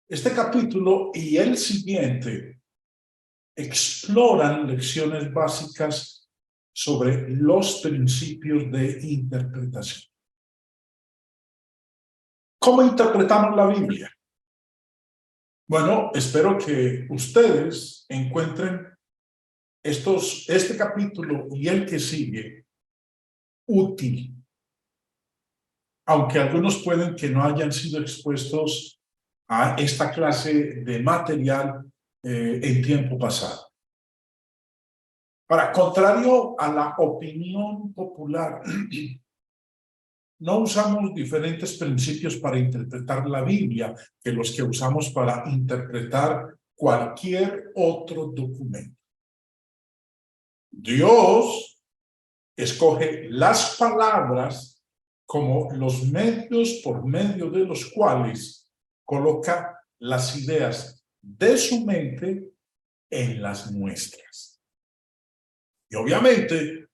Este capítulo y el siguiente exploran lecciones básicas sobre los principios de interpretación. ¿Cómo interpretamos la Biblia? Bueno, espero que ustedes encuentren este capítulo y el que sigue útil, aunque algunos pueden que no hayan sido expuestos a esta clase de material en tiempo pasado. Ahora, contrario a la opinión popular, no usamos diferentes principios para interpretar la Biblia que los que usamos para interpretar cualquier otro documento. Dios escoge las palabras como los medios por medio de los cuales coloca las ideas de su mente en las nuestras. Y obviamente,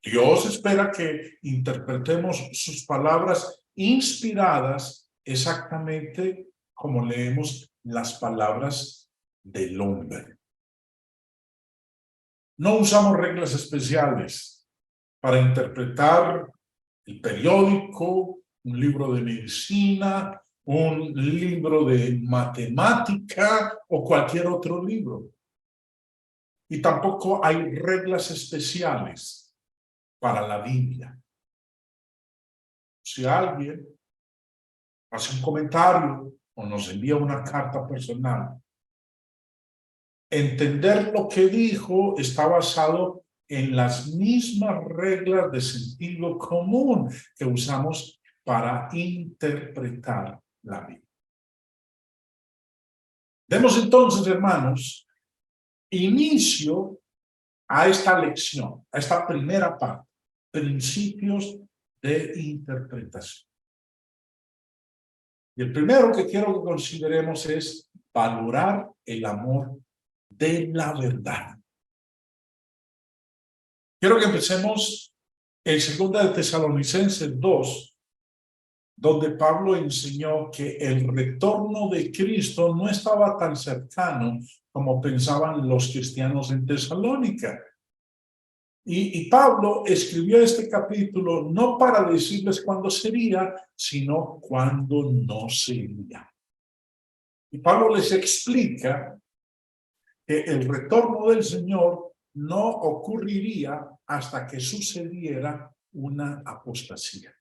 Dios espera que interpretemos sus palabras inspiradas exactamente como leemos las palabras del hombre. No usamos reglas especiales para interpretar el periódico, un libro de medicina, un libro de matemática o cualquier otro libro. Y tampoco hay reglas especiales para la Biblia. Si alguien hace un comentario o nos envía una carta personal, entender lo que dijo está basado en las mismas reglas de sentido común que usamos para interpretar la Biblia. Demos entonces, hermanos, inicio a esta lección, a esta primera parte, principios de interpretación. Y el primero que quiero que consideremos es valorar el amor de la verdad. Quiero que empecemos en 2 de Tesalonicenses 2, donde Pablo enseñó que el retorno de Cristo no estaba tan cercano como pensaban los cristianos en Tesalónica. Y Pablo escribió este capítulo no para decirles cuándo sería, sino cuándo no sería. Y Pablo les explica que el retorno del Señor no ocurriría hasta que sucediera una apostasía.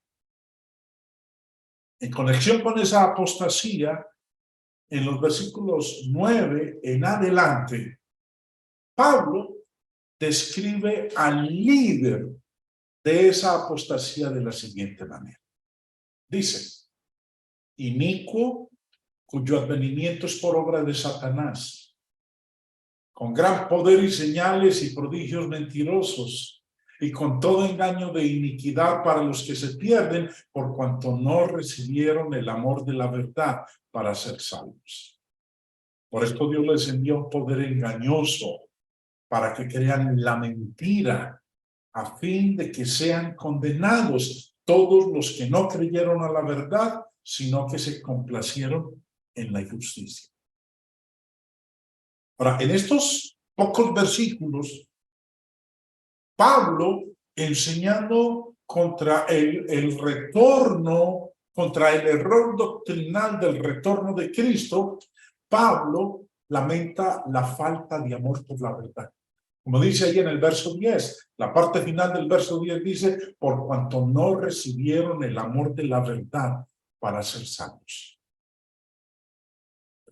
En conexión con esa apostasía, en los versículos 9 en adelante, Pablo describe al líder de esa apostasía de la siguiente manera. Dice, inicuo, cuyo advenimiento es por obra de Satanás, con gran poder y señales y prodigios mentirosos, y con todo engaño de iniquidad para los que se pierden, por cuanto no recibieron el amor de la verdad para ser salvos. Por esto Dios les envió un poder engañoso para que crean la mentira, a fin de que sean condenados todos los que no creyeron a la verdad, sino que se complacieron en la injusticia. Ahora, en estos pocos versículos, Pablo, enseñando contra el retorno, contra el error doctrinal del retorno de Cristo, Pablo lamenta la falta de amor por la verdad. Como dice ahí en el verso 10, la parte final del verso 10 dice, por cuanto no recibieron el amor de la verdad para ser salvos.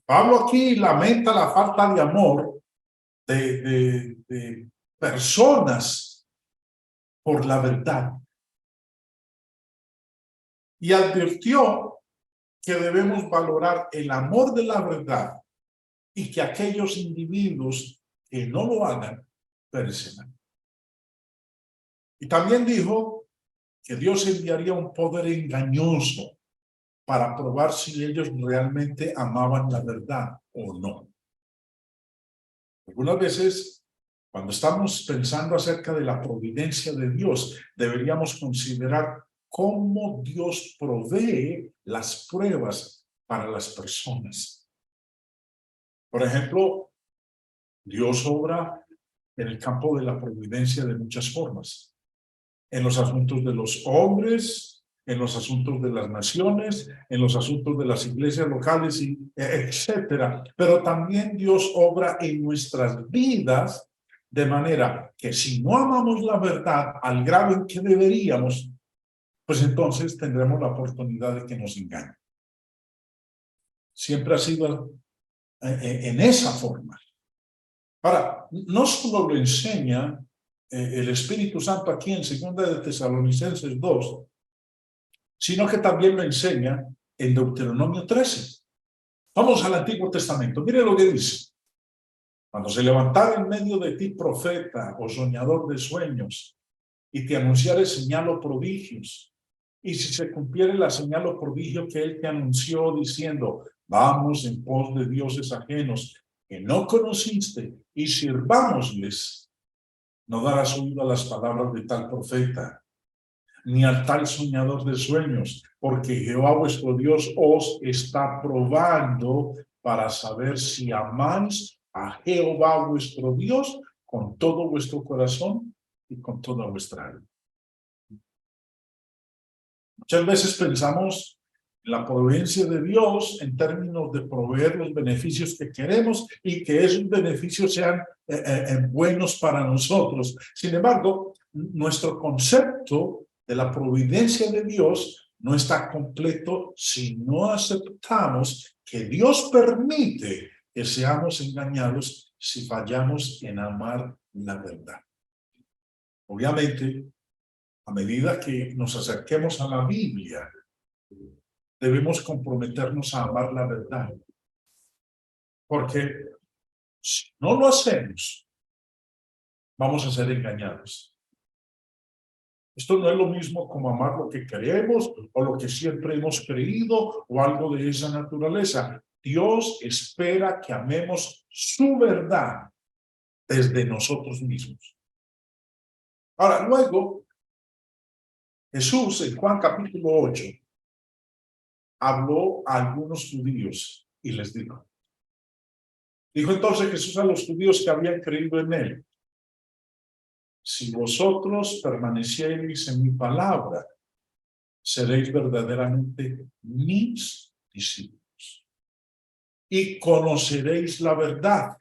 Pablo aquí lamenta la falta de amor de personas por la verdad. Y advirtió que debemos valorar el amor de la verdad y que aquellos individuos que no lo hagan perecerán. Y también dijo que Dios enviaría un poder engañoso para probar si ellos realmente amaban la verdad o no. Algunas veces, cuando estamos pensando acerca de la providencia de Dios, deberíamos considerar cómo Dios provee las pruebas para las personas. Por ejemplo, Dios obra en el campo de la providencia de muchas formas. En los asuntos de los hombres, en los asuntos de las naciones, en los asuntos de las iglesias locales, etcétera. Pero también Dios obra en nuestras vidas de manera que si no amamos la verdad al grado en que deberíamos, pues entonces tendremos la oportunidad de que nos engañen. Siempre ha sido en esa forma. Ahora, no solo lo enseña el Espíritu Santo aquí en 2 de Tesalonicenses 2, sino que también lo enseña en Deuteronomio 13. Vamos al Antiguo Testamento. Mire lo que dice. Cuando se levantara en medio de ti profeta o soñador de sueños y te anunciare señal o prodigios, y si se cumpliere la señal o prodigio que él te anunció diciendo, vamos en pos de dioses ajenos que no conociste y sirvámosles, no darás oído a las palabras de tal profeta, ni al tal soñador de sueños, porque Jehová vuestro Dios os está probando para saber si amáis a Jehová vuestro Dios con todo vuestro corazón y con toda vuestra alma. Muchas veces pensamos en la providencia de Dios en términos de proveer los beneficios que queremos y que esos beneficios sean buenos para nosotros. Sin embargo, nuestro concepto de la providencia de Dios no está completo si no aceptamos que Dios permite que seamos engañados si fallamos en amar la verdad. Obviamente, a medida que nos acerquemos a la Biblia, debemos comprometernos a amar la verdad. Porque si no lo hacemos, vamos a ser engañados. Esto no es lo mismo como amar lo que queremos o lo que siempre hemos creído o algo de esa naturaleza. Dios espera que amemos su verdad desde nosotros mismos. Ahora, luego, Jesús en Juan capítulo 8 habló a algunos judíos y les dijo entonces Jesús a los judíos que habían creído en él, si vosotros permaneciereis en mi palabra, seréis verdaderamente mis discípulos y conoceréis la verdad.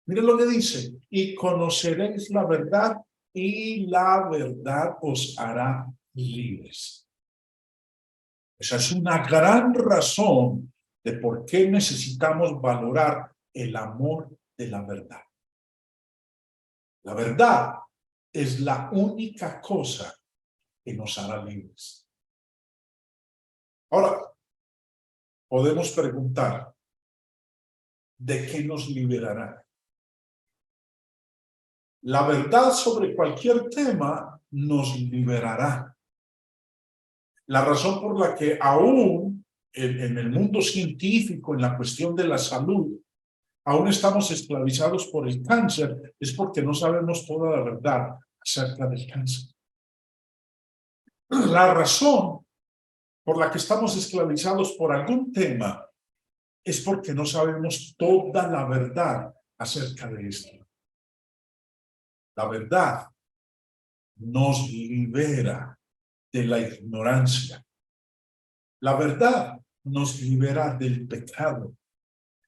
Miren lo que dice, y conoceréis la verdad y la verdad os hará libres. Esa es una gran razón de por qué necesitamos valorar el amor de la verdad. La verdad es la única cosa que nos hará libres. Ahora, podemos preguntar, ¿de qué nos liberará? La verdad sobre cualquier tema nos liberará. La razón por la que aún en el mundo científico, en la cuestión de la salud, aún estamos esclavizados por el cáncer, es porque no sabemos toda la verdad acerca del cáncer. La razón por la que estamos esclavizados por algún tema es porque no sabemos toda la verdad acerca de esto. La verdad nos libera de la ignorancia. La verdad nos libera del pecado.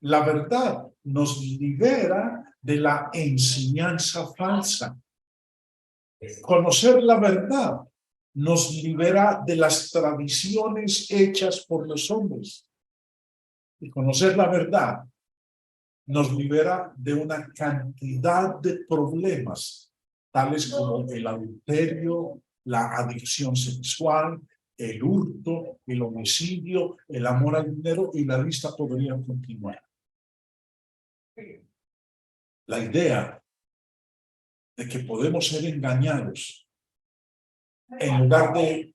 La verdad nos libera de la enseñanza falsa. Conocer la verdad nos libera de las tradiciones hechas por los hombres. Y conocer la verdad nos libera de una cantidad de problemas, tales como el adulterio, la adicción sexual, el hurto, el homicidio, el amor al dinero, y la lista podría continuar. La idea de que podemos ser engañados en lugar de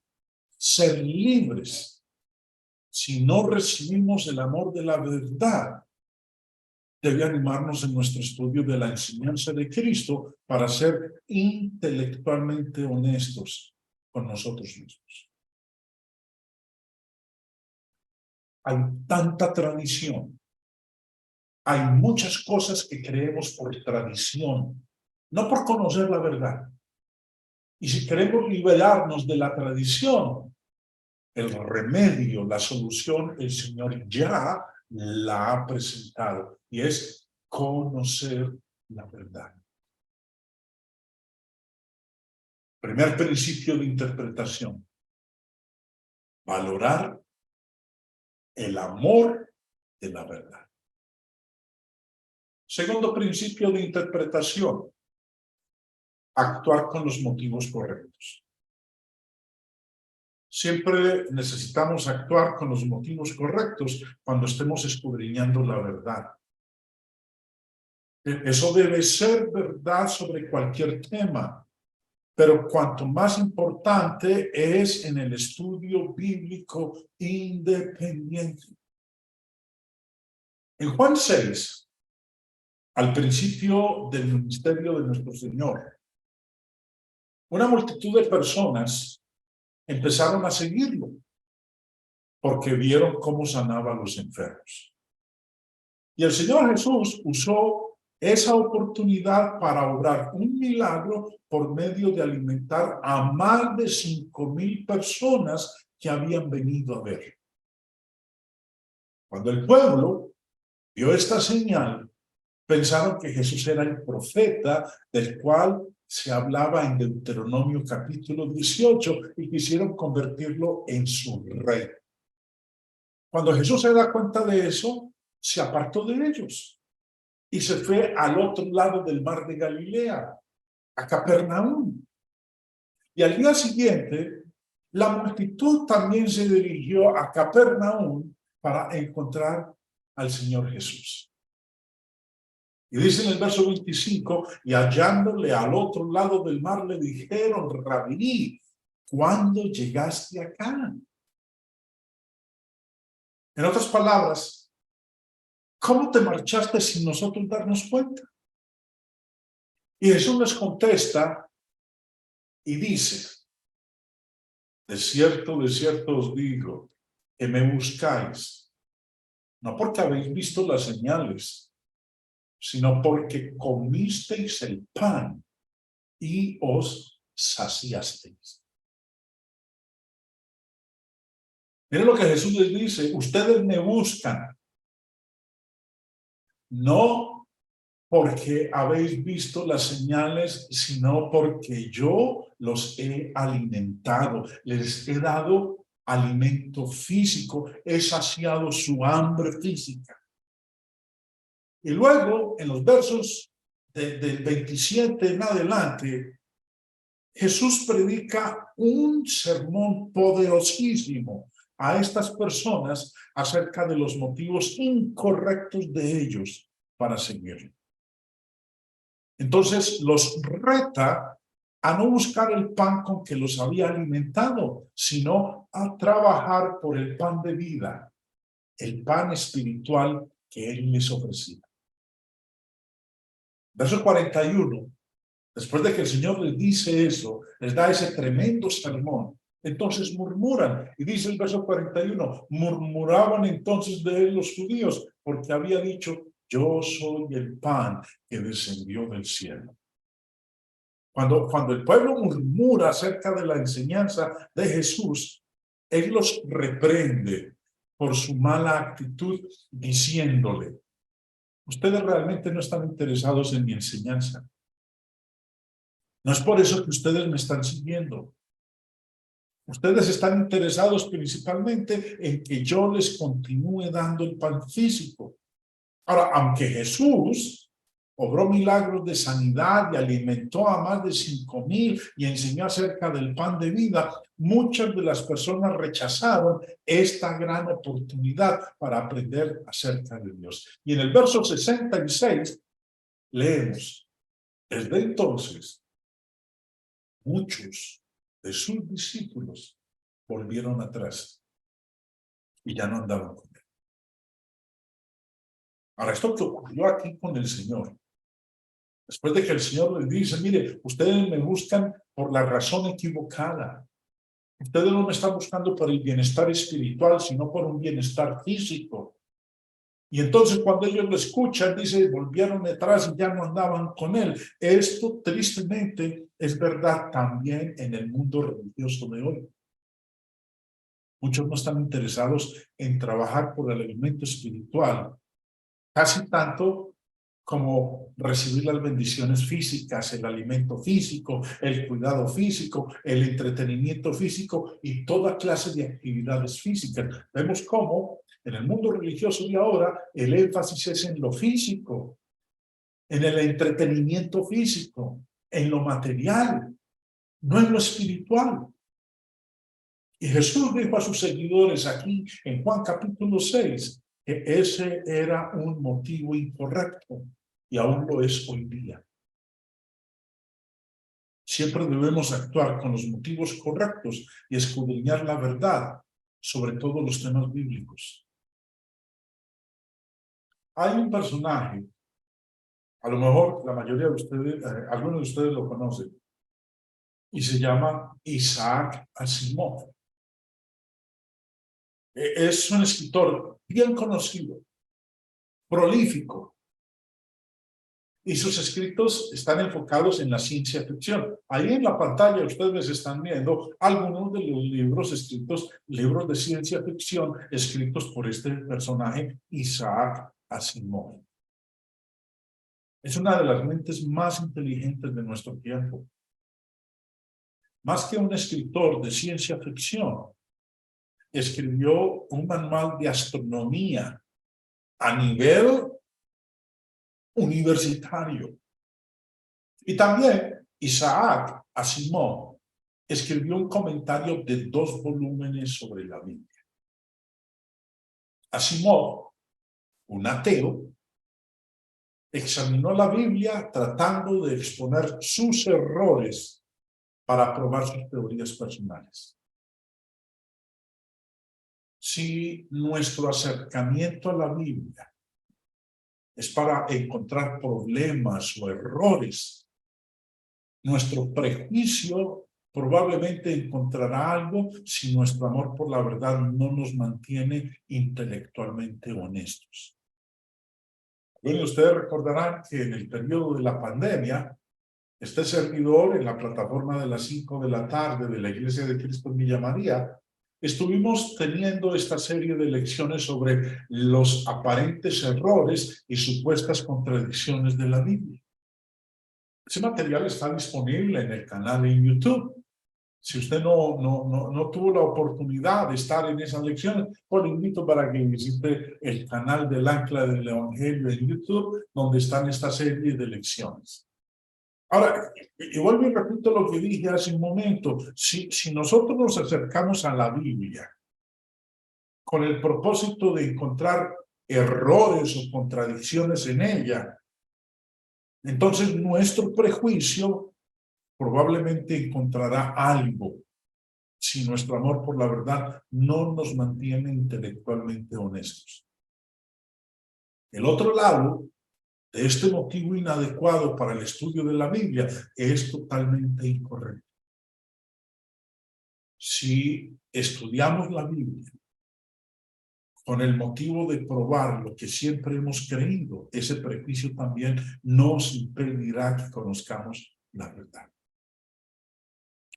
ser libres si no recibimos el amor de la verdad debe animarnos en nuestro estudio de la enseñanza de Cristo para ser intelectualmente honestos con nosotros mismos. Hay tanta tradición hay muchas cosas que creemos por tradición, no por conocer la verdad. Y si queremos liberarnos de la tradición, el remedio, la solución, el Señor ya la ha presentado, y es conocer la verdad. Primer principio de interpretación: valorar el amor de la verdad. Segundo principio de interpretación: actuar con los motivos correctos. Siempre necesitamos actuar con los motivos correctos cuando estemos escudriñando la verdad. Eso debe ser verdad sobre cualquier tema, pero cuanto más importante es en el estudio bíblico independiente. En Juan 6, al principio del ministerio de nuestro Señor, una multitud de personas empezaron a seguirlo porque vieron cómo sanaba a los enfermos. Y el Señor Jesús usó esa oportunidad para obrar un milagro por medio de alimentar a más de 5,000 personas que habían venido a ver. Cuando el pueblo vio esta señal, pensaron que Jesús era el profeta del cual se hablaba en Deuteronomio capítulo 18 y quisieron convertirlo en su rey. Cuando Jesús se da cuenta de eso, se apartó de ellos y se fue al otro lado del mar de Galilea, a Capernaum. Y al día siguiente, la multitud también se dirigió a Capernaum para encontrar al Señor Jesús. Y dice en el verso 25, y hallándole al otro lado del mar le dijeron: Rabí, ¿cuándo llegaste acá? En otras palabras, ¿cómo te marchaste sin nosotros darnos cuenta? Y Jesús les contesta y dice: de cierto os digo, que me buscáis, no porque habéis visto las señales, sino porque comisteis el pan y os saciasteis. Miren lo que Jesús les dice: ustedes me buscan, no porque habéis visto las señales, sino porque yo los he alimentado, les he dado alimento físico, he saciado su hambre física. Y luego, en los versos del 27 en adelante, Jesús predica un sermón poderosísimo a estas personas acerca de los motivos incorrectos de ellos para seguirlo. Entonces los reta a no buscar el pan con que los había alimentado, sino a trabajar por el pan de vida, el pan espiritual que él les ofrecía. Verso 41, después de que el Señor les dice eso, les da ese tremendo sermón, entonces murmuran. Y dice el verso 41, murmuraban entonces de él los judíos, porque había dicho: yo soy el pan que descendió del cielo. Cuando el pueblo murmura acerca de la enseñanza de Jesús, él los reprende por su mala actitud, diciéndole: ustedes realmente no están interesados en mi enseñanza. No es por eso que ustedes me están siguiendo. Ustedes están interesados principalmente en que yo les continúe dando el pan físico. Ahora, aunque Jesús obró milagros de sanidad y alimentó a más de 5,000 y enseñó acerca del pan de vida, muchas de las personas rechazaron esta gran oportunidad para aprender acerca de Dios. Y en el verso 66 leemos: desde entonces, muchos de sus discípulos volvieron atrás y ya no andaban con él. Ahora, esto que ocurrió aquí con el Señor, después de que el Señor les dice: mire, ustedes me buscan por la razón equivocada. Ustedes no me están buscando por el bienestar espiritual, sino por un bienestar físico. Y entonces cuando ellos lo escuchan, dice, volvieron detrás y ya no andaban con él. Esto tristemente es verdad también en el mundo religioso de hoy. Muchos no están interesados en trabajar por el alimento espiritual, casi tanto como recibir las bendiciones físicas, el alimento físico, el cuidado físico, el entretenimiento físico y toda clase de actividades físicas. Vemos cómo en el mundo religioso de ahora el énfasis es en lo físico, en el entretenimiento físico, en lo material, no en lo espiritual. Y Jesús dijo a sus seguidores aquí en Juan capítulo 6 que ese era un motivo incorrecto y aún lo es hoy día. Siempre debemos actuar con los motivos correctos y escudriñar la verdad sobre todos los temas bíblicos. Hay un personaje, a lo mejor la mayoría de ustedes, algunos de ustedes lo conocen, y se llama Isaac Asimov. Es un escritor bien conocido, prolífico, y sus escritos están enfocados en la ciencia ficción. Ahí en la pantalla ustedes están viendo algunos de los libros escritos, libros de ciencia ficción escritos por este personaje, Isaac Asimov. Es una de las mentes más inteligentes de nuestro tiempo. Más que un escritor de ciencia ficción, escribió un manual de astronomía a nivel universitario. Y también Isaac Asimov escribió un comentario de 2 volúmenes sobre la Biblia. Asimov, un ateo, examinó la Biblia tratando de exponer sus errores para probar sus teorías personales. Si nuestro acercamiento a la Biblia es para encontrar problemas o errores, nuestro prejuicio probablemente encontrará algo si nuestro amor por la verdad no nos mantiene intelectualmente honestos. Bueno, ustedes recordarán que en el periodo de la pandemia, este servidor en la plataforma de las 5 de la tarde de la Iglesia de Cristo en Villa María, estuvimos teniendo esta serie de lecciones sobre los aparentes errores y supuestas contradicciones de la Biblia. Ese material está disponible en el canal en YouTube. Si usted no tuvo la oportunidad de estar en esas lecciones, pues le invito para que visite el canal del Ancla del Evangelio en YouTube, donde están esta serie de lecciones. Ahora, y vuelvo y repito lo que dije hace un momento, si nosotros nos acercamos a la Biblia con el propósito de encontrar errores o contradicciones en ella, entonces nuestro prejuicio probablemente encontrará algo si nuestro amor por la verdad no nos mantiene intelectualmente honestos. El otro lado de este motivo inadecuado para el estudio de la Biblia es totalmente incorrecto. Si estudiamos la Biblia con el motivo de probar lo que siempre hemos creído, ese prejuicio también nos impedirá que conozcamos la verdad.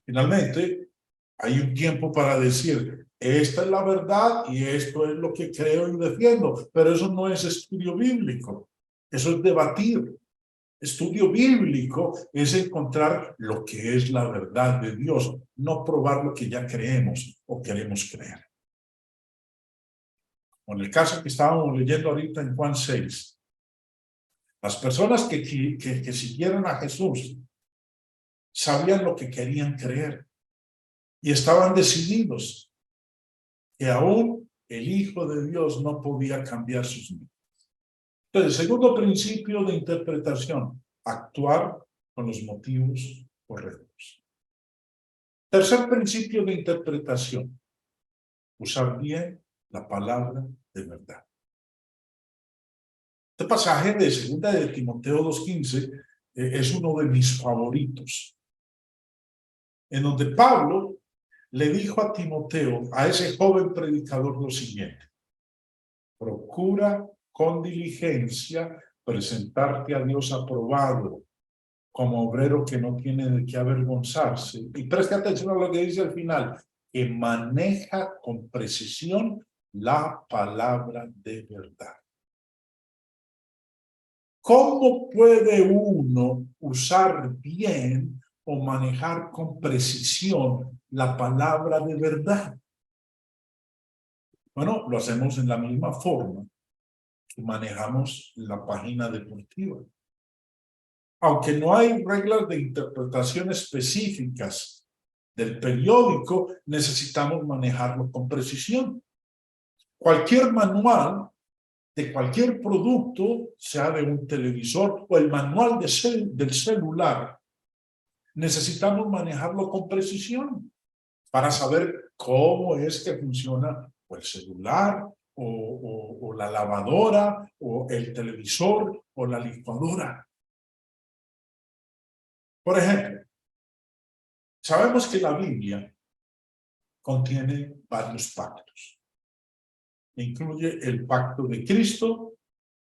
Finalmente, hay un tiempo para decir, esta es la verdad y esto es lo que creo y defiendo, pero eso no es estudio bíblico, eso es debatir. Estudio bíblico es encontrar lo que es la verdad de Dios, no probar lo que ya creemos o queremos creer. En el caso que estábamos leyendo ahorita en Juan 6, las personas que siguieron a Jesús sabían lo que querían creer y estaban decididos que aún el Hijo de Dios no podía cambiar sus mentes. Entonces, segundo principio de interpretación, actuar con los motivos correctos. Tercer principio de interpretación, usar bien la palabra de verdad. Este pasaje de 2 de Timoteo 2:15 es uno de mis favoritos, en donde Pablo le dijo a Timoteo, a ese joven predicador, lo siguiente: procura con diligencia, presentarte a Dios aprobado, como obrero que no tiene de qué avergonzarse. Y preste atención a lo que dice al final, que maneja con precisión la palabra de verdad. ¿Cómo puede uno usar bien o manejar con precisión la palabra de verdad? Bueno, lo hacemos en la misma forma que manejamos la página deportiva. Aunque no hay reglas de interpretación específicas del periódico, necesitamos manejarlo con precisión. Cualquier manual de cualquier producto, sea de un televisor o el manual del celular, necesitamos manejarlo con precisión para saber cómo es que funciona o el celular o la lavadora o el televisor o la licuadora. Por ejemplo, sabemos que la Biblia contiene varios pactos. Incluye el pacto de Cristo,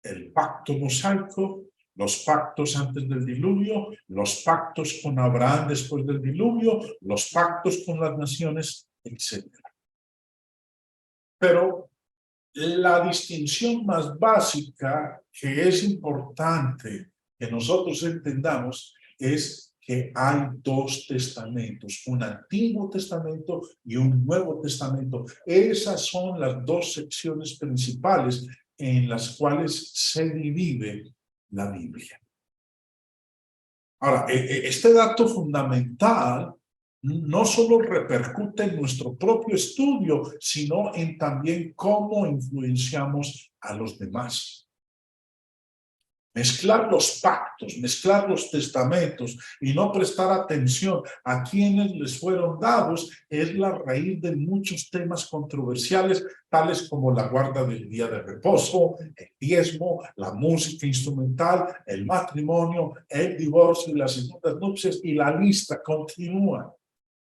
el pacto mosaico, los pactos antes del diluvio, los pactos con Abraham después del diluvio, los pactos con las naciones, etc. Pero la distinción más básica que es importante que nosotros entendamos es que hay dos testamentos, un Antiguo Testamento y un Nuevo Testamento. Esas son las dos secciones principales en las cuales se divide la Biblia. Ahora, este dato fundamental no solo repercute en nuestro propio estudio, sino en también cómo influenciamos a los demás. Mezclar los pactos, mezclar los testamentos y no prestar atención a quienes les fueron dados es la raíz de muchos temas controversiales, tales como la guarda del día de reposo, el diezmo, la música instrumental, el matrimonio, el divorcio y las segundas nupcias, y la lista continúa.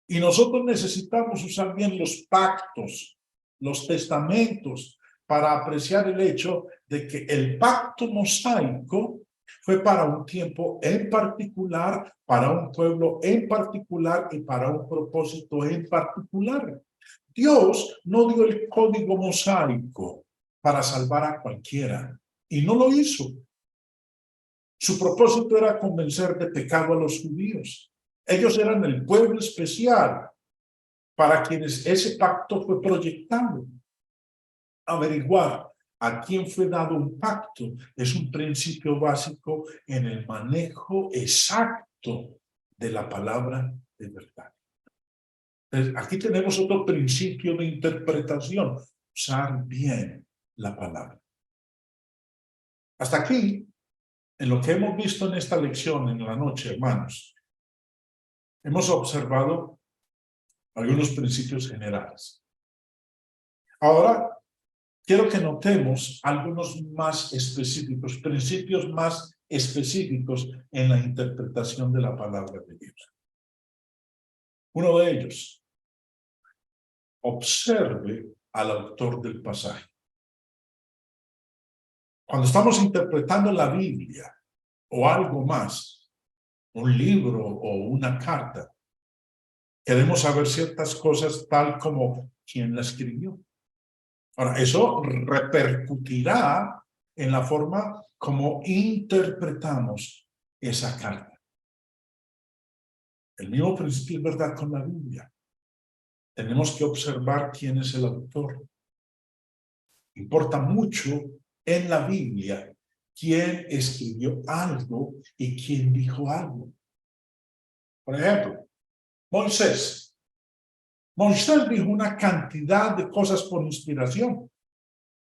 Y nosotros necesitamos usar bien los pactos, los testamentos, para apreciar el hecho de que el pacto mosaico fue para un tiempo en particular, para un pueblo en particular y para un propósito en particular. Dios no dio el código mosaico para salvar a cualquiera y no lo hizo. Su propósito era convencer de pecado a los judíos. Ellos eran el pueblo especial para quienes ese pacto fue proyectado. Averiguar a quién fue dado un pacto es un principio básico en el manejo exacto de la palabra de verdad. Entonces, aquí tenemos otro principio de interpretación: usar bien la palabra. Hasta aquí, en lo que hemos visto en esta lección en la noche, hermanos, hemos observado algunos principios generales. Ahora, quiero que notemos algunos más específicos, principios más específicos en la interpretación de la palabra de Dios. Uno de ellos, observe al autor del pasaje. Cuando estamos interpretando la Biblia o algo más, un libro o una carta, queremos saber ciertas cosas tal como quién la escribió. Ahora, eso repercutirá en la forma como interpretamos esa carta. El mismo principio es verdad con la Biblia. Tenemos que observar quién es el autor. Importa mucho en la Biblia quién escribió algo y quién dijo algo. Por ejemplo, Moisés. Moisés dijo una cantidad de cosas por inspiración,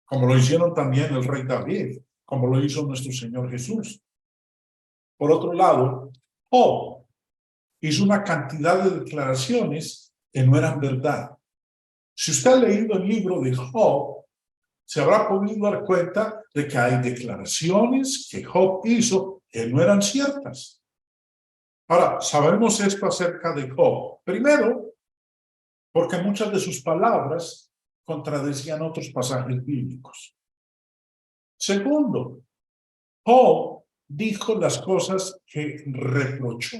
como lo hicieron también el rey David, como lo hizo nuestro Señor Jesús. Por otro lado, Job hizo una cantidad de declaraciones que no eran verdad. Si usted ha leído el libro de Job, se habrá podido dar cuenta de que hay declaraciones que Job hizo que no eran ciertas. Ahora, sabemos esto acerca de Job. Primero, porque muchas de sus palabras contradecían otros pasajes bíblicos. Segundo, Job dijo las cosas que reprochó.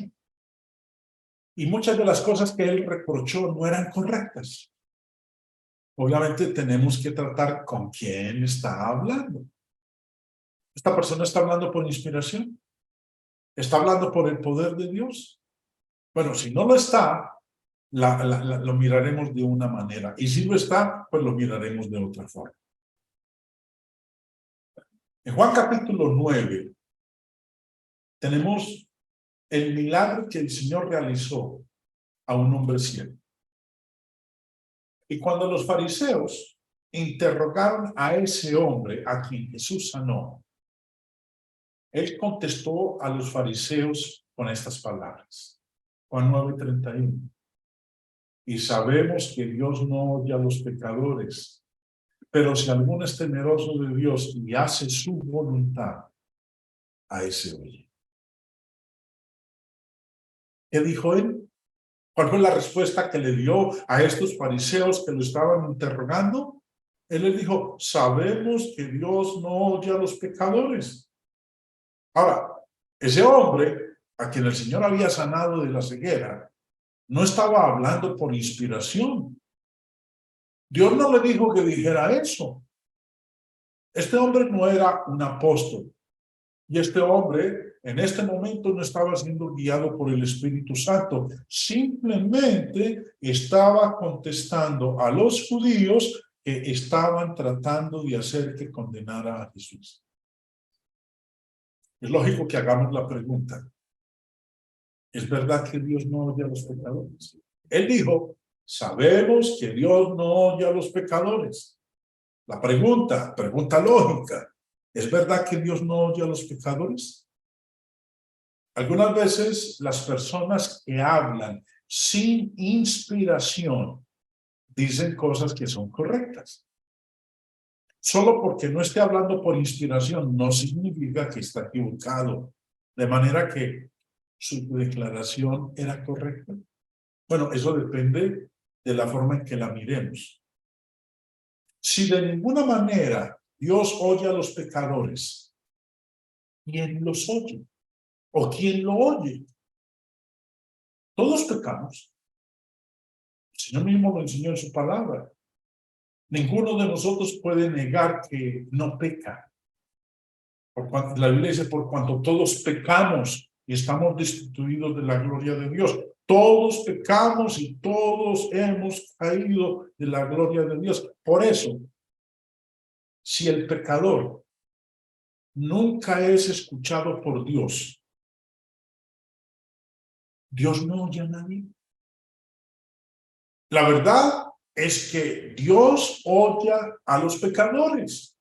Y muchas de las cosas que él reprochó no eran correctas. Obviamente tenemos que tratar con quién está hablando. ¿Esta persona está hablando por inspiración? ¿Está hablando por el poder de Dios? Bueno, si no lo está, lo miraremos de una manera. Y si lo está, pues lo miraremos de otra forma. En Juan capítulo 9, tenemos el milagro que el Señor realizó a un hombre ciego. Y cuando los fariseos interrogaron a ese hombre a quien Jesús sanó, él contestó a los fariseos con estas palabras. Juan 9:31. Y sabemos que Dios no oye a los pecadores, pero si alguno es temeroso de Dios y hace su voluntad, a ese oye. ¿Qué dijo él? ¿Cuál fue la respuesta que le dio a estos fariseos que lo estaban interrogando? Él les dijo, sabemos que Dios no oye a los pecadores. Ahora, ese hombre a quien el Señor había sanado de la ceguera, no estaba hablando por inspiración. Dios no le dijo que dijera eso. Este hombre no era un apóstol. Y este hombre en este momento no estaba siendo guiado por el Espíritu Santo. Simplemente estaba contestando a los judíos que estaban tratando de hacer que condenara a Jesús. Es lógico que hagamos la pregunta. ¿Es verdad que Dios no oye a los pecadores? Él dijo, sabemos que Dios no oye a los pecadores. La pregunta lógica, ¿es verdad que Dios no oye a los pecadores? Algunas veces las personas que hablan sin inspiración dicen cosas que son correctas. Solo porque no esté hablando por inspiración no significa que está equivocado. De manera que su declaración era correcta. Bueno, eso depende de la forma en que la miremos. Si de ninguna manera Dios oye a los pecadores, ¿quién los oye? ¿O quién lo oye? Todos pecamos. El Señor mismo lo enseñó en su palabra. Ninguno de nosotros puede negar que no peca. La Biblia dice, por cuanto todos pecamos y estamos destituidos de la gloria de Dios. Todos pecamos y todos hemos caído de la gloria de Dios. Por eso, si el pecador nunca es escuchado por Dios, Dios no oye a nadie. La verdad es que Dios oye a los pecadores.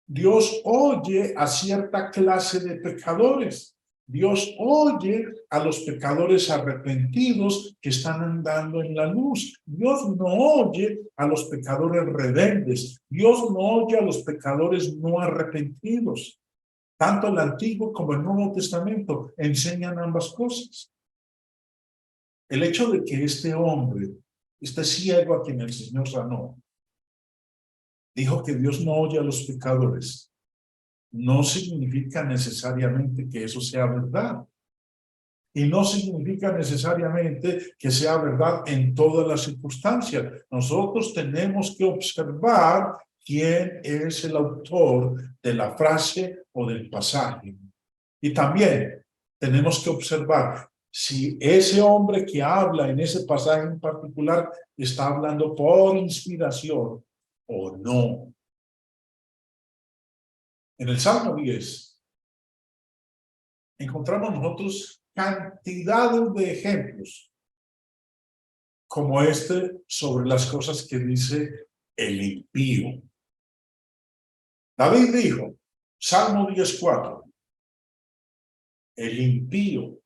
Dios oye a cierta clase de pecadores. Dios oye a los pecadores arrepentidos que están andando en la luz. Dios no oye a los pecadores rebeldes. Dios no oye a los pecadores no arrepentidos. Tanto el Antiguo como el Nuevo Testamento enseñan ambas cosas. El hecho de que este hombre, este ciego a quien el Señor sanó, dijo que Dios no oye a los pecadores, no significa necesariamente que eso sea verdad. Y no significa necesariamente que sea verdad en todas las circunstancias. Nosotros tenemos que observar quién es el autor de la frase o del pasaje. Y también tenemos que observar si ese hombre que habla en ese pasaje en particular está hablando por inspiración o no. En el Salmo 10 encontramos nosotros cantidades de ejemplos como este sobre las cosas que dice el impío. David dijo, Salmo 10:4, el impío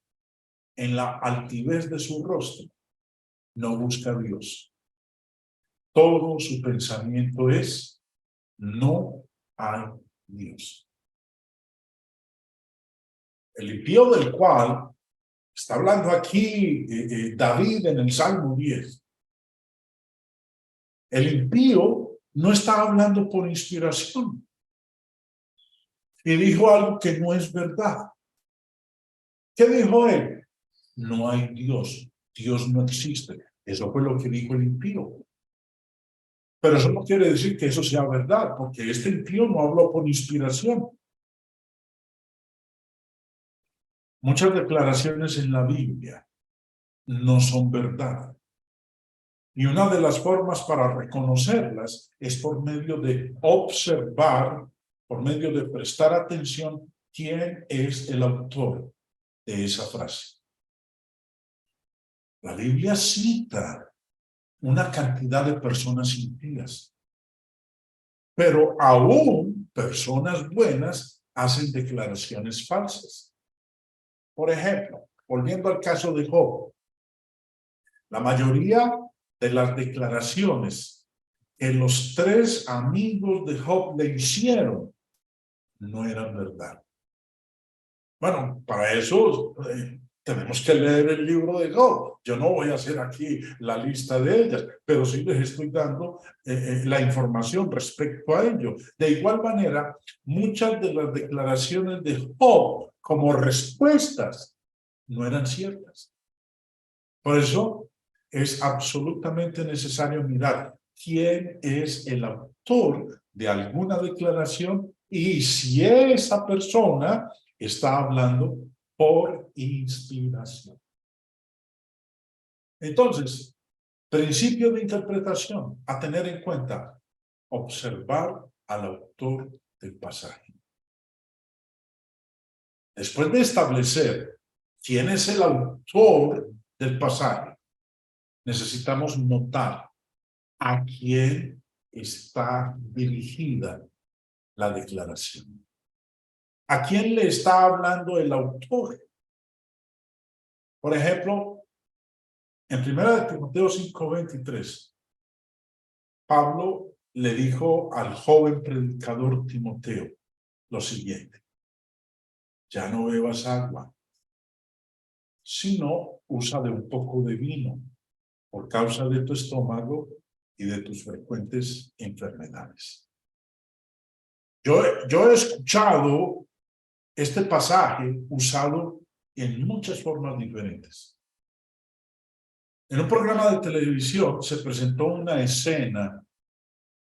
en la altivez de su rostro no busca a Dios. Todo su pensamiento es, no hay Dios. El impío del cual está hablando aquí David en el Salmo 10. El impío no está hablando por inspiración. y dijo algo que no es verdad. ¿Qué dijo él? No hay Dios. Dios no existe. Eso fue lo que dijo el impío. Pero eso no quiere decir que eso sea verdad, porque este impío no habló por inspiración. Muchas declaraciones en la Biblia no son verdad. Y una de las formas para reconocerlas es por medio de observar, por medio de prestar atención quién es el autor de esa frase. La Biblia cita una cantidad de personas impías, pero aún personas buenas hacen declaraciones falsas. Por ejemplo, volviendo al caso de Job, la mayoría de las declaraciones que los 3 amigos de Job le hicieron no eran verdad. Bueno, para eso tenemos que leer el libro de Job. Yo no voy a hacer aquí la lista de ellas, pero sí les estoy dando la información respecto a ello. De igual manera, muchas de las declaraciones de Job como respuestas no eran ciertas. Por eso es absolutamente necesario mirar quién es el autor de alguna declaración y si esa persona está hablando por inspiración. Entonces, principio de interpretación a tener en cuenta: observar al autor del pasaje. Después de establecer quién es el autor del pasaje, necesitamos notar a quién está dirigida la declaración. ¿A quién le está hablando el autor? Por ejemplo, en 1 Timoteo 5:23, Pablo le dijo al joven predicador Timoteo lo siguiente: ya no bebas agua, sino usa de un poco de vino por causa de tu estómago y de tus frecuentes enfermedades. Yo he escuchado este pasaje usado en muchas formas diferentes. En un programa de televisión se presentó una escena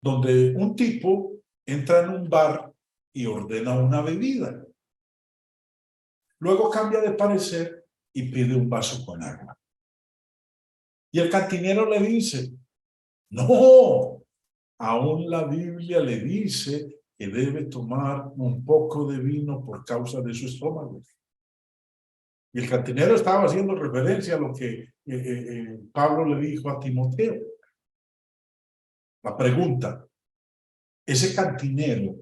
donde un tipo entra en un bar y ordena una bebida. Luego cambia de parecer y pide un vaso con agua. Y el cantinero le dice: no, aún la Biblia le dice que debe tomar un poco de vino por causa de su estómago. Y el cantinero estaba haciendo referencia a lo que Pablo le dijo a Timoteo. La pregunta: ese cantinero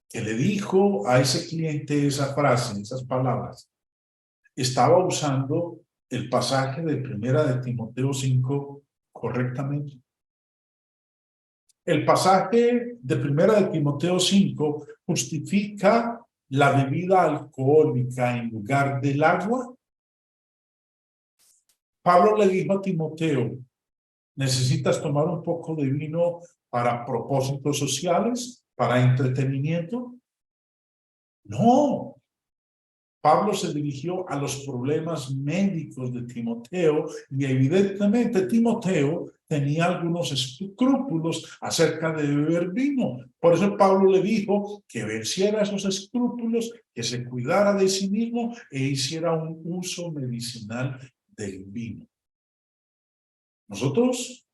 que le dijo a ese cliente esa frase, esas palabras, ¿estaba usando el pasaje de 1 Timoteo 5 correctamente? El pasaje de 1 Timoteo 5 justifica la bebida alcohólica en lugar del agua. Pablo le dijo a Timoteo: ¿necesitas tomar un poco de vino para propósitos sociales, para entretenimiento? No. Pablo se dirigió a los problemas médicos de Timoteo y evidentemente Timoteo tenía algunos escrúpulos acerca de beber vino. Por eso Pablo le dijo que venciera esos escrúpulos, que se cuidara de sí mismo e hiciera un uso medicinal del vino. Nosotros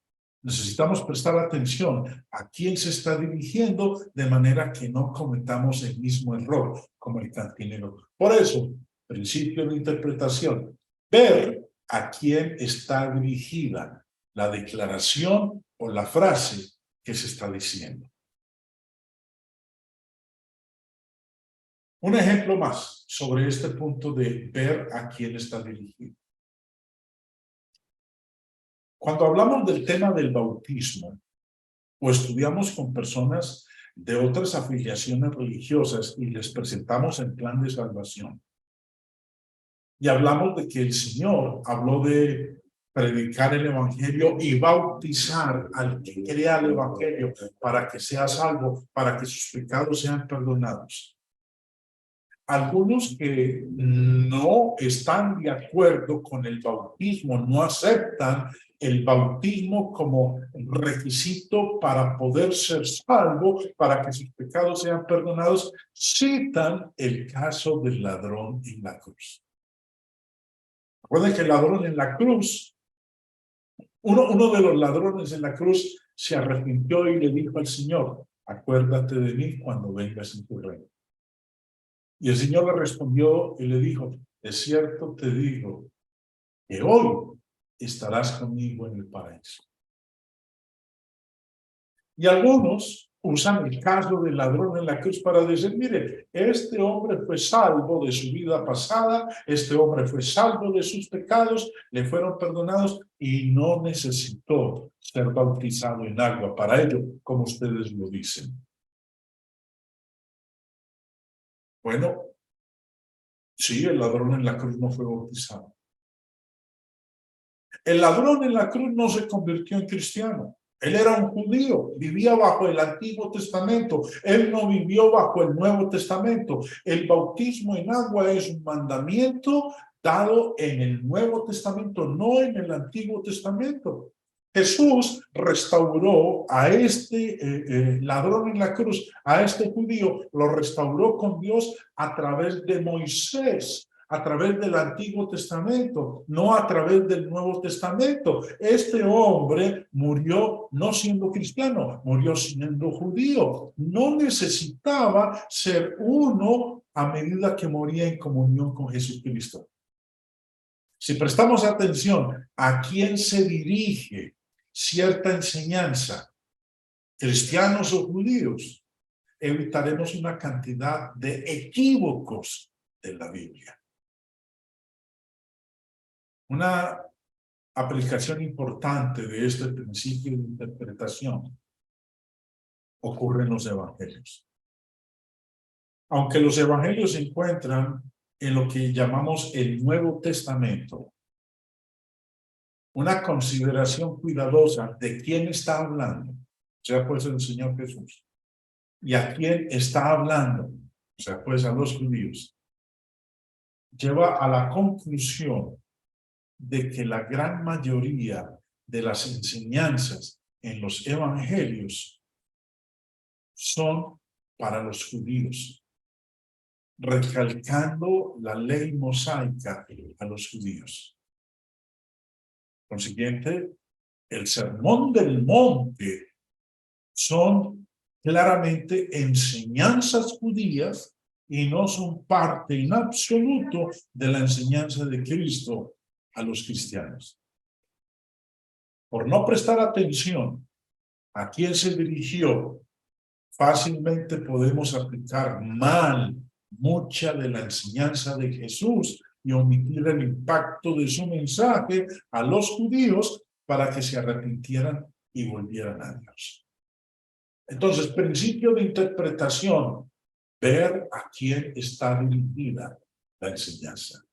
necesitamos prestar atención a quién se está dirigiendo de manera que no cometamos el mismo error como el cantinero. Por eso, principio de interpretación: ver a quién está dirigida la declaración o la frase que se está diciendo. Un ejemplo más sobre este punto de ver a quién está dirigido. Cuando hablamos del tema del bautismo o estudiamos con personas de otras afiliaciones religiosas y les presentamos el plan de salvación, y hablamos de que el Señor habló de predicar el evangelio y bautizar al que crea el evangelio para que sea salvo, para que sus pecados sean perdonados. Algunos que no están de acuerdo con el bautismo, no aceptan el bautismo como requisito para poder ser salvo, para que sus pecados sean perdonados, citan el caso del ladrón en la cruz. Recuerden que el ladrón en la cruz, uno de los ladrones en la cruz se arrepintió y le dijo al Señor: acuérdate de mí cuando vengas en tu reino. Y el Señor le respondió y le dijo: de cierto te digo que hoy estarás conmigo en el paraíso. Y algunos usan el caso del ladrón en la cruz para decir: mire, este hombre fue salvo de su vida pasada, este hombre fue salvo de sus pecados, le fueron perdonados y no necesitó ser bautizado en agua para ello, como ustedes lo dicen. Bueno, sí, el ladrón en la cruz no fue bautizado. El ladrón en la cruz no se convirtió en cristiano. Él era un judío, vivía bajo el Antiguo Testamento. Él no vivió bajo el Nuevo Testamento. El bautismo en agua es un mandamiento dado en el Nuevo Testamento, no en el Antiguo Testamento. Jesús restauró a este ladrón en la cruz, a este judío, lo restauró con Dios a través de Moisés, a través del Antiguo Testamento, no a través del Nuevo Testamento. Este hombre murió no siendo cristiano, murió siendo judío. No necesitaba ser uno a medida que moría en comunión con Jesucristo. Si prestamos atención a quién se dirige cierta enseñanza, cristianos o judíos, evitaremos una cantidad de equívocos de la Biblia. Una aplicación importante de este principio de interpretación ocurre en los evangelios. Aunque los evangelios se encuentran en lo que llamamos el Nuevo Testamento, una consideración cuidadosa de quién está hablando, sea pues el Señor Jesús, y a quién está hablando, o sea pues a los judíos, lleva a la conclusión de que la gran mayoría de las enseñanzas en los evangelios son para los judíos, recalcando la ley mosaica a los judíos. Consiguiente, el sermón del monte son claramente enseñanzas judías y no son parte en absoluto de la enseñanza de Cristo a los cristianos. Por no prestar atención a quién se dirigió, fácilmente podemos aplicar mal mucha de la enseñanza de Jesús y omitir el impacto de su mensaje a los judíos para que se arrepintieran y volvieran a Dios. Entonces, principio de interpretación: ver a quién está dirigida la enseñanza.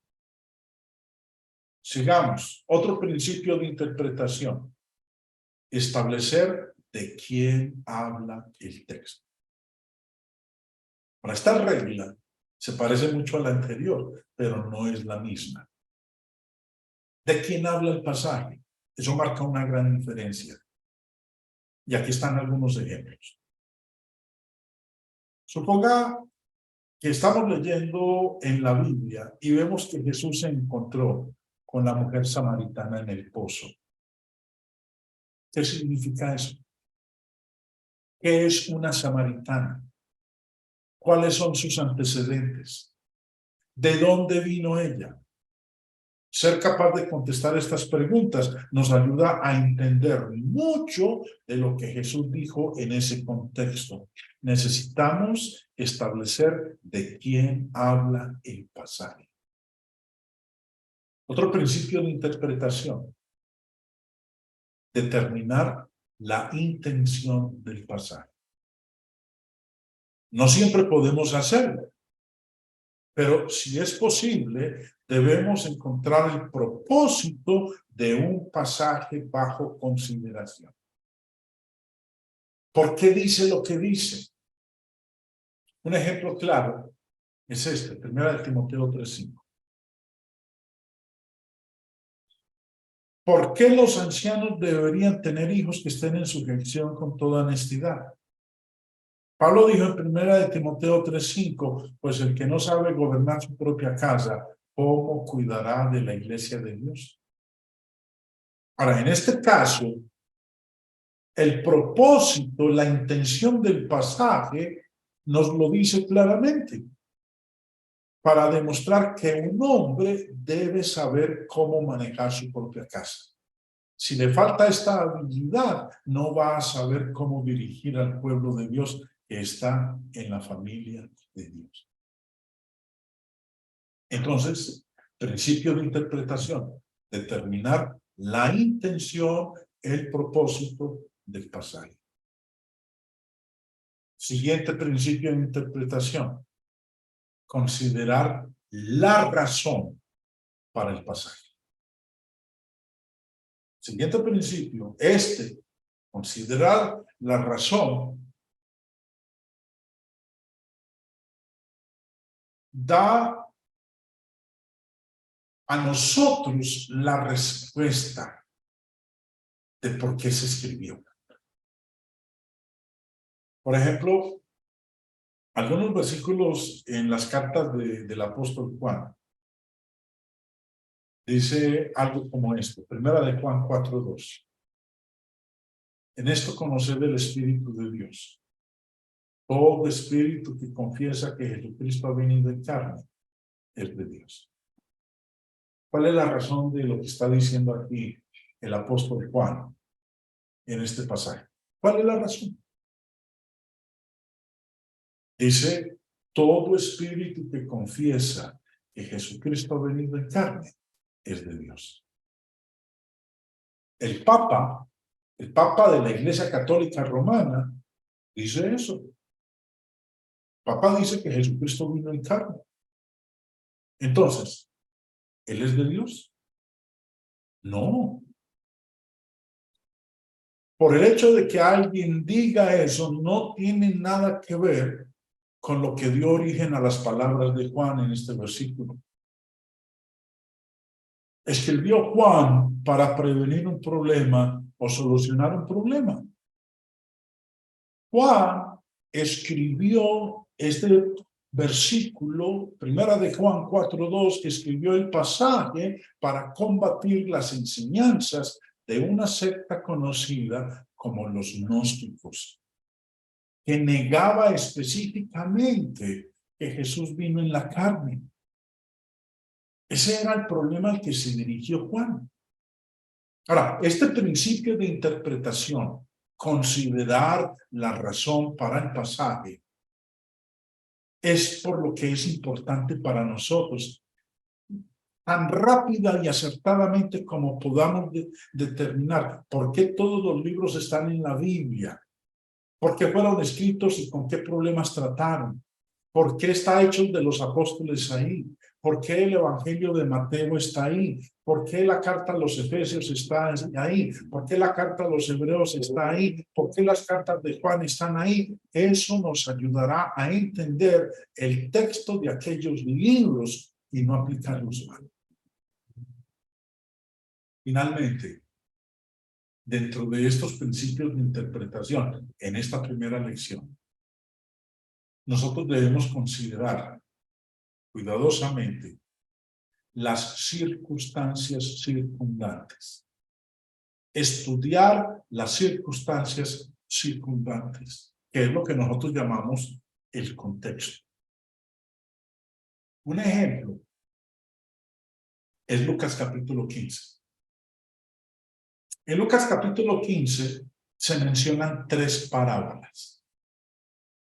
Sigamos. Otro principio de interpretación: establecer de quién habla el texto. Para esta regla se parece mucho a la anterior, pero no es la misma. ¿De quién habla el pasaje? Eso marca una gran diferencia. Y aquí están algunos ejemplos. Suponga que estamos leyendo en la Biblia y vemos que Jesús se encontró con la mujer samaritana en el pozo. ¿Qué significa eso? ¿Qué es una samaritana? ¿Cuáles son sus antecedentes? ¿De dónde vino ella? Ser capaz de contestar estas preguntas nos ayuda a entender mucho de lo que Jesús dijo en ese contexto. Necesitamos establecer de quién habla el pasaje. Otro principio de interpretación: determinar la intención del pasaje. No siempre podemos hacerlo. Pero si es posible, debemos encontrar el propósito de un pasaje bajo consideración. ¿Por qué dice lo que dice? Un ejemplo claro es este, 1 Timoteo 3:5. ¿Por qué los ancianos deberían tener hijos que estén en sujeción con toda honestidad? Pablo dijo en 1 Timoteo 3:5, pues el que no sabe gobernar su propia casa, ¿cómo cuidará de la iglesia de Dios? Ahora, en este caso, el propósito, la intención del pasaje nos lo dice claramente, para demostrar que un hombre debe saber cómo manejar su propia casa. Si le falta esta habilidad, no va a saber cómo dirigir al pueblo de Dios que está en la familia de Dios. Entonces, principio de interpretación, determinar la intención, el propósito del pasaje. Siguiente principio de interpretación, considerar la razón para el pasaje. Siguiente principio, considerar la razón, da a nosotros la respuesta de por qué se escribió. Por ejemplo, algunos versículos en las cartas del apóstol Juan. Dice algo como esto, 1 Juan 4:2. En esto conocer el Espíritu de Dios. Todo espíritu que confiesa que Jesucristo ha venido en carne es de Dios. ¿Cuál es la razón de lo que está diciendo aquí el apóstol Juan en este pasaje? ¿Cuál es la razón? Dice, todo espíritu que confiesa que Jesucristo ha venido en carne es de Dios. El Papa de la Iglesia Católica Romana dice eso. El Papa dice que Jesucristo vino en carne. Entonces, ¿él es de Dios? No. Por el hecho de que alguien diga eso, no tiene nada que ver con lo que dio origen a las palabras de Juan en este versículo. Escribió Juan para prevenir un problema o solucionar un problema. Juan escribió este versículo, 1 Juan 4:2, escribió el pasaje para combatir las enseñanzas de una secta conocida como los gnósticos, que negaba específicamente que Jesús vino en la carne. Ese era el problema al que se dirigió Juan. Ahora, este principio de interpretación, considerar la razón para el pasaje, es por lo que es importante para nosotros, tan rápida y acertadamente como podamos determinar por qué todos los libros están en la Biblia, por qué fueron escritos y con qué problemas trataron, por qué está hecho de los apóstoles ahí, por qué el Evangelio de Mateo está ahí, por qué la carta a los Efesios está ahí, por qué la carta a los Hebreos está ahí, por qué las cartas de Juan están ahí. Eso nos ayudará a entender el texto de aquellos libros y no aplicarlos mal. Finalmente, dentro de estos principios de interpretación, en esta primera lección, nosotros debemos considerar cuidadosamente las circunstancias circundantes. Estudiar las circunstancias circundantes, que es lo que nosotros llamamos el contexto. Un ejemplo es Lucas capítulo 15. En Lucas capítulo 15 se mencionan 3 parábolas.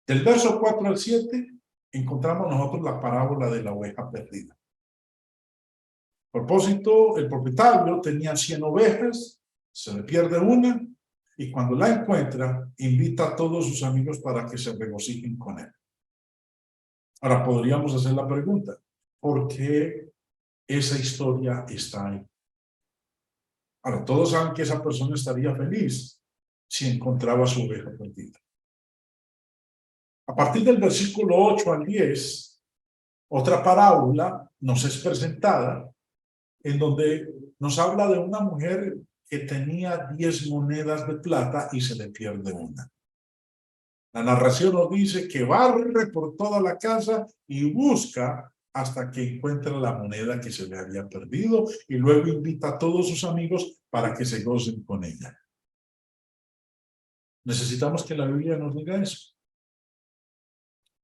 Del verso 4 al 7 encontramos nosotros la parábola de la oveja perdida. Propósito, el propietario tenía 100 ovejas, se le pierde una y cuando la encuentra, invita a todos sus amigos para que se regocijen con él. Ahora podríamos hacer la pregunta, ¿por qué esa historia está ahí? Ahora, todos saben que esa persona estaría feliz si encontraba su oveja perdida. A partir del versículo 8 al 10, otra parábola nos es presentada en donde nos habla de una mujer que tenía 10 monedas de plata y se le pierde una. La narración nos dice que barre por toda la casa y busca hasta que encuentra la moneda que se le había perdido y luego invita a todos sus amigos para que se gocen con ella. Necesitamos que la Biblia nos diga eso.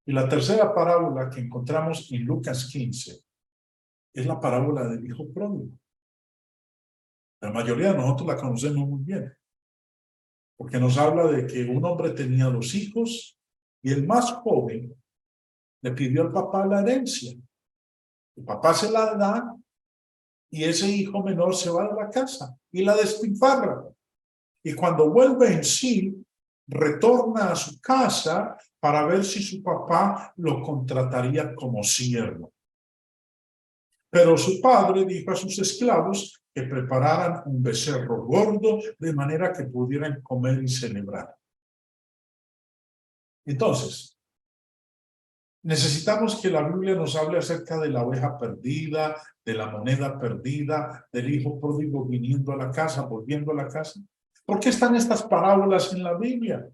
Y la tercera parábola que encontramos en Lucas 15 es la parábola del hijo pródigo. La mayoría de nosotros la conocemos muy bien, porque nos habla de que un hombre tenía 2 hijos y el más joven le pidió al papá la herencia. El papá se la da y ese hijo menor se va de la casa y la despilfarra. Y cuando vuelve en sí, retorna a su casa para ver si su papá lo contrataría como siervo. Pero su padre dijo a sus esclavos que prepararan un becerro gordo de manera que pudieran comer y celebrar. Entonces, necesitamos que la Biblia nos hable acerca de la oveja perdida, de la moneda perdida, del hijo pródigo viniendo a la casa, volviendo a la casa. ¿Por qué están estas parábolas en la Biblia?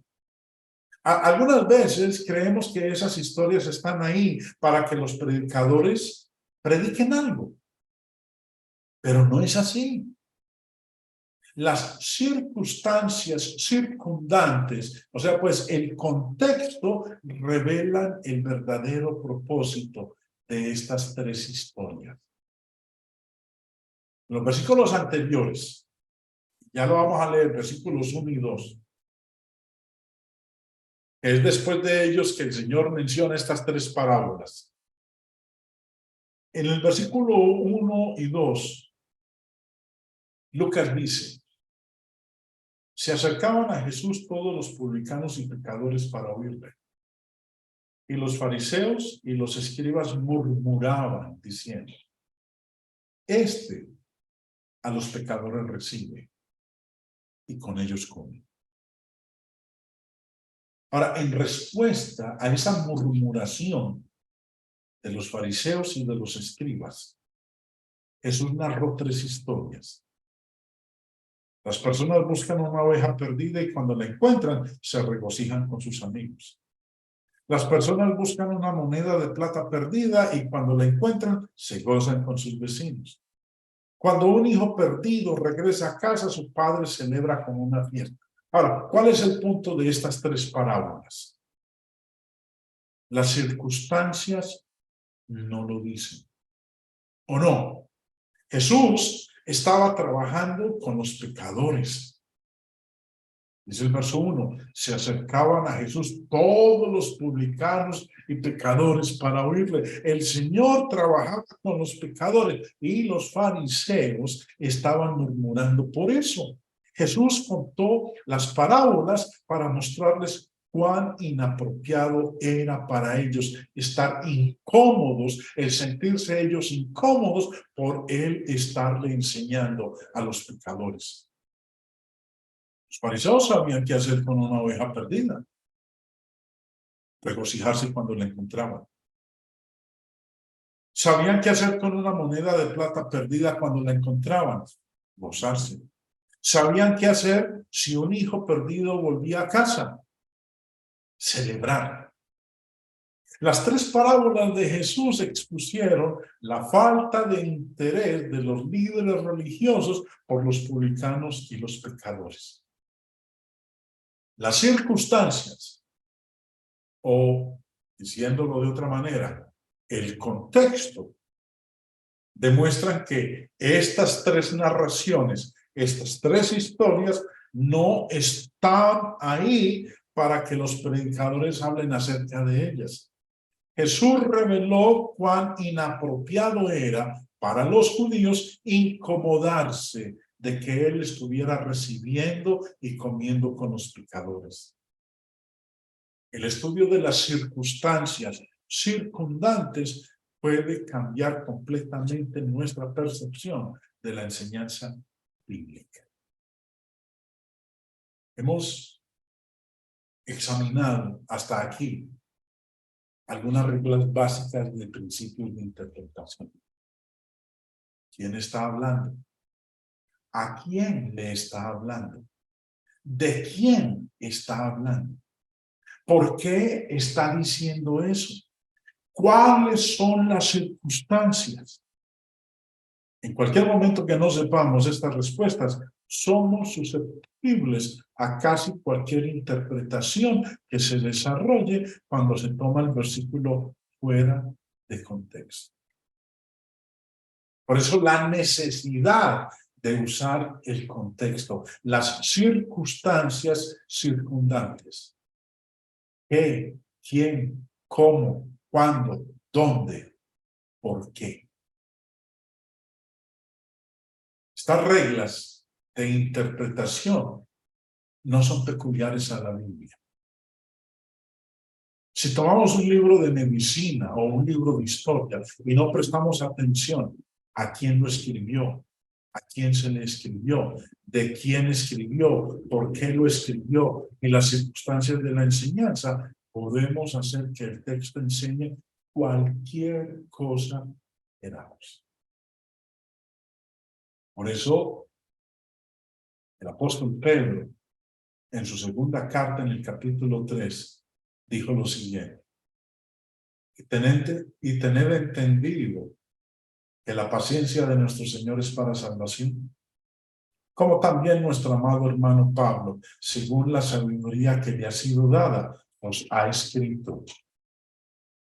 Algunas veces creemos que esas historias están ahí para que los predicadores prediquen algo, pero no es así. Las circunstancias circundantes, o sea, pues el contexto revelan el verdadero propósito de estas 3 historias. En los versículos anteriores, ya lo vamos a leer, versículos 1 y 2. Es después de ellos que el Señor menciona estas 3 parábolas. En el versículo 1 y 2, Lucas dice: se acercaban a Jesús todos los publicanos y pecadores para oírle. Y los fariseos y los escribas murmuraban, diciendo: este a los pecadores recibe y con ellos come. Ahora, en respuesta a esa murmuración de los fariseos y de los escribas, Jesús narró 3 historias. Las personas buscan una oveja perdida y cuando la encuentran, se regocijan con sus amigos. Las personas buscan una moneda de plata perdida y cuando la encuentran, se gozan con sus vecinos. Cuando un hijo perdido regresa a casa, su padre celebra como una fiesta. Ahora, ¿cuál es el punto de estas 3 parábolas? Las circunstancias no lo dicen. ¿O no? Jesús estaba trabajando con los pecadores. Dice el verso 1, se acercaban a Jesús todos los publicanos y pecadores para oírle. El Señor trabajaba con los pecadores y los fariseos estaban murmurando por eso. Jesús contó las parábolas para mostrarles cuán inapropiado era para ellos estar incómodos, el sentirse ellos incómodos por él estarle enseñando a los pecadores. Los fariseos sabían qué hacer con una oveja perdida. Regocijarse cuando la encontraban. Sabían qué hacer con una moneda de plata perdida cuando la encontraban. Gozarse. Sabían qué hacer si un hijo perdido volvía a casa. Celebrar. Las 3 parábolas de Jesús expusieron la falta de interés de los líderes religiosos por los publicanos y los pecadores. Las circunstancias, o diciéndolo de otra manera, el contexto, demuestran que estas 3 narraciones, estas 3 historias, no están ahí para que los predicadores hablen acerca de ellas. Jesús reveló cuán inapropiado era para los judíos incomodarse de que él estuviera recibiendo y comiendo con los pecadores. El estudio de las circunstancias circundantes puede cambiar completamente nuestra percepción de la enseñanza bíblica. Hemos examinado hasta aquí algunas reglas básicas de principios de interpretación. ¿Quién está hablando? ¿A quién le está hablando? ¿De quién está hablando? ¿Por qué está diciendo eso? ¿Cuáles son las circunstancias? En cualquier momento que no sepamos estas respuestas, somos susceptibles a casi cualquier interpretación que se desarrolle cuando se toma el versículo fuera de contexto. Por eso la necesidad de usar el contexto, las circunstancias circundantes. ¿Qué? ¿Quién? ¿Cómo? ¿Cuándo? ¿Dónde? ¿Por qué? Estas reglas de interpretación no son peculiares a la Biblia. Si tomamos un libro de medicina o un libro de historia y no prestamos atención a quién lo escribió, a quién se le escribió, de quién escribió, por qué lo escribió y las circunstancias de la enseñanza, podemos hacer que el texto enseñe cualquier cosa queramos. Por eso, el apóstol Pedro, en su segunda carta, en el capítulo 3, dijo lo siguiente: y tener entendido que la paciencia de nuestro Señor es para salvación, como también nuestro amado hermano Pablo, según la sabiduría que le ha sido dada, os ha escrito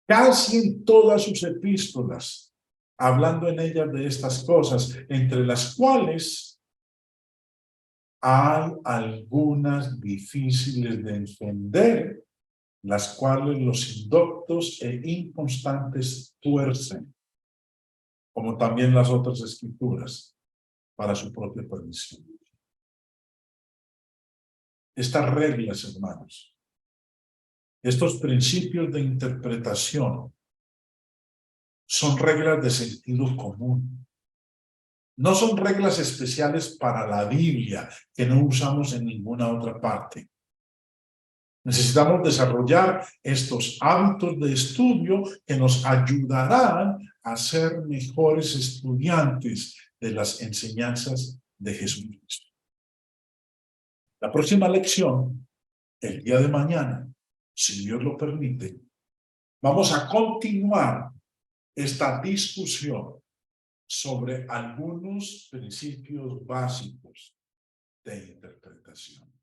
casi en todas sus epístolas, hablando en ellas de estas cosas, entre las cuales hay algunas difíciles de entender, las cuales los indoctos e inconstantes tuercen, como también las otras escrituras, para su propia perdición. Estas reglas, hermanos, estos principios de interpretación son reglas de sentido común. No son reglas especiales para la Biblia que no usamos en ninguna otra parte. Necesitamos desarrollar estos hábitos de estudio que nos ayudarán a ser mejores estudiantes de las enseñanzas de Jesucristo. La próxima lección, el día de mañana, si Dios lo permite, vamos a continuar esta discusión sobre algunos principios básicos de interpretación.